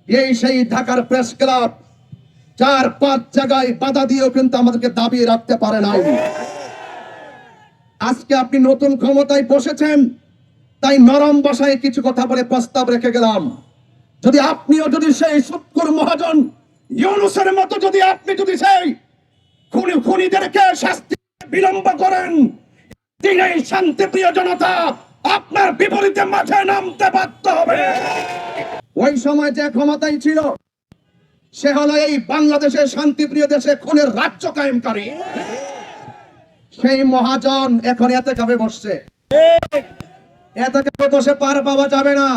এই সেই ঢাকার প্রেস ক্লাব 4-5 জায়গায় বাধা দিয়েও কিন্তু আমাদেরকে দাবিয়ে রাখতে পারে নাই। আজকে আপনি নতুন ক্ষমতায় বসেছেন, তাই নরম ভাষায় কিছু কথা বলে প্রস্তাব রেখে গেলাম। যদি আপনিও যদি সেই সুৎখোর মহাজন ইউনূসের মতো যদি আপনি যদি সেই খুনিদেরকে শাস্তি বিলম্ব করেন, দিনেই শান্তিপ্রিয় জনতা আপনার বিপরীতে মাঠে নামতে বাধ্য হবে। ওই সময় যে ক্ষমতায় ছিল সে হলো এই বাংলাদেশের শান্তিপ্রিয় দেশে খুনের রাজ্য কায়েমকারী। সেই মহাজন এখন এতে কাপে বসছে, এত কাপে বসে পার পাওয়া যাবে না।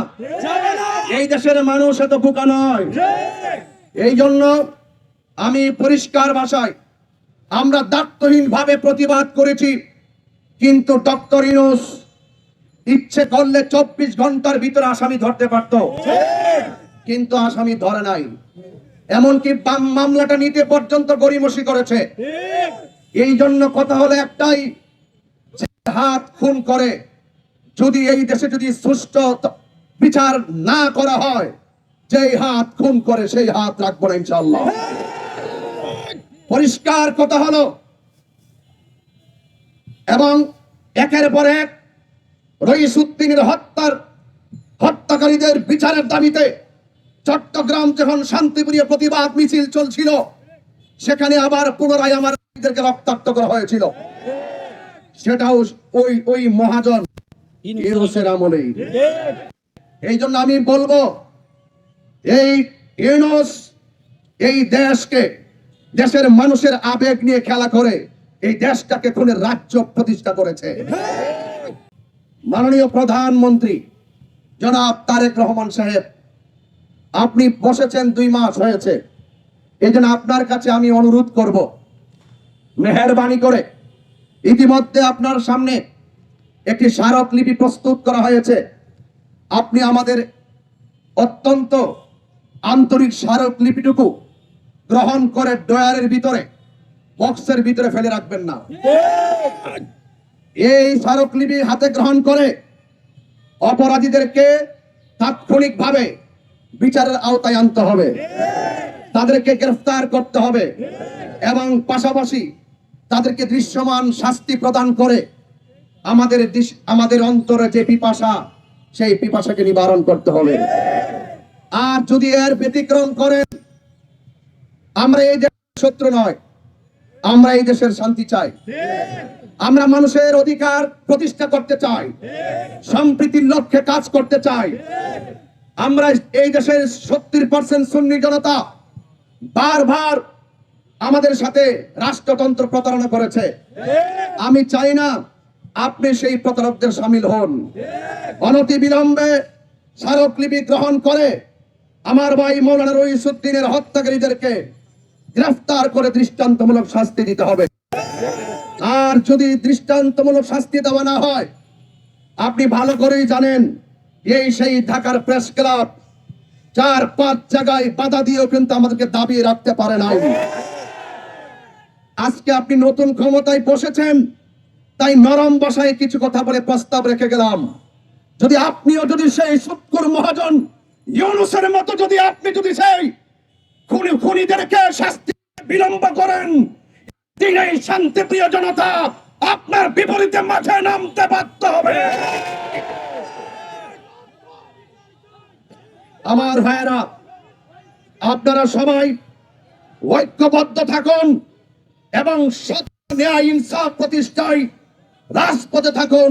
এই দেশের মানুষ এত বোকা নয়। এই জন্য আমি পরিষ্কার ভাষায় আমরা দায়িত্বহীন ভাবে প্রতিবাদ করেছি, কিন্তু ডক্টর ইউনূস ইচ্ছে করলে 24 ঘন্টার ভিতরে আসামি ধরতে পারত, কিন্তু আসামি ধরে নাই। এমনকি মামলাটা নিতে পর্যন্ত গড়িমসি করেছে। এই জন্য কথা হলো একটাই, যে হাত খুন করে যদি এই দেশে যদি সুষ্ঠু বিচার না করা হয়, যেই হাত খুন করে সেই হাত রাখবো না ইনশাআল্লাহ। পরিষ্কার কথা হলো, এবং একের পর এক রইসউদ্দিনের হত্যাকারীদের বিচারের দাবিতে চট্টগ্রাম যখন শান্তিপ্রিয় প্রতিবাদ মিছিল চলছিল, সেখানে আবার পুনরায় আমাদেরকে রক্তাক্ত করা হয়েছিল। সেটাও ওই মহাজন ইউনূসের আমলেই। এই জন্য আমি বলবো, এই ইউনূস এই দেশকে, দেশের মানুষের আবেগ নিয়ে খেলা করে এই দেশটাকে খুনের রাজ্য প্রতিষ্ঠা করেছে। মাননীয় প্রধানমন্ত্রী জনাব তারেক রহমান সাহেব, আপনি বসেছেন 2 মাস হয়েছে। এই জন্য আপনার কাছে আমি অনুরোধ করব, মেহেরবানি করে ইতিমধ্যে আপনার সামনে একটি স্মারকলিপি প্রস্তুত করা হয়েছে। আপনি আমাদের অত্যন্ত আন্তরিক স্মারকলিপিটুকু গ্রহণ করে ড্রয়ারের ভিতরে, বক্সের ভিতরে ফেলে রাখবেন না। এই স্মারকলিপি হাতে গ্রহণ করে অপরাধীদেরকে তাৎক্ষণিকভাবে বিচারের আওতায় আনতে হবে, তাদেরকে গ্রেফতার করতে হবে, এবং পাশাপাশি তাদেরকে দৃশ্যমান শাস্তি প্রদান করে আমাদের অন্তরে যে পিপাসা, সেই পিপাসাকে নিবারণ করতে হবে। আর যদি এর ব্যতিক্রম করেন, আমরা এই দেশের শত্রু নয়, আমরা এই দেশের শান্তি চাই, আমরা মানুষের অধিকার প্রতিষ্ঠা করতে চাই, সম্প্রীতির লক্ষ্যে কাজ করতে চাই। আমরা এই দেশের 70% সুন্নি জনতা বারবার আমাদের সাথে রাষ্ট্রতন্ত্র প্রতারণা করেছে। আমি চাই না আপনি সেই প্রতারকদের সামিল হন। অনতি বিলম্বে স্মারকলিপি গ্রহণ করে আমার ভাই মাওলানা রইসউদ্দিনের হত্যাকারীদেরকে গ্রেফতার করে দৃষ্টান্তমূলক শাস্তি দিতে হবে। আর যদি দৃষ্টান্তমূলক শাস্তি দেওয়া না হয়, আপনি ভালো করেই জানেন, এই সেই ঢাকার প্রেস ক্লাব 4-5 জায়গায় বাধা দিয়েও কিন্তু আমাদেরকে দাবিয়ে রাখতে পারে নাই। আজকে আপনি নতুন ক্ষমতায় বসেছেন, তাই নরম ভাষায় কিছু কথা বলে প্রস্তাব রেখে গেলাম। যদি আপনিও যদি সেই সুৎখোর মহাজন ইউনূসের মতো যদি আপনি যদি সেই খুনিদেরকে শাস্তি বিলম্ব করেন, দিনেই শান্তিপ্রিয় জনতা আপনার বিপরীতে মাঠে নামতে বাধ্য হবে। আমার ভাইয়েরা, আপনারা সবাই ঐক্যবদ্ধ থাকুন এবং সত্য, ন্যায়, ইনসাফ প্রতিষ্ঠায় রাজপথে থাকুন।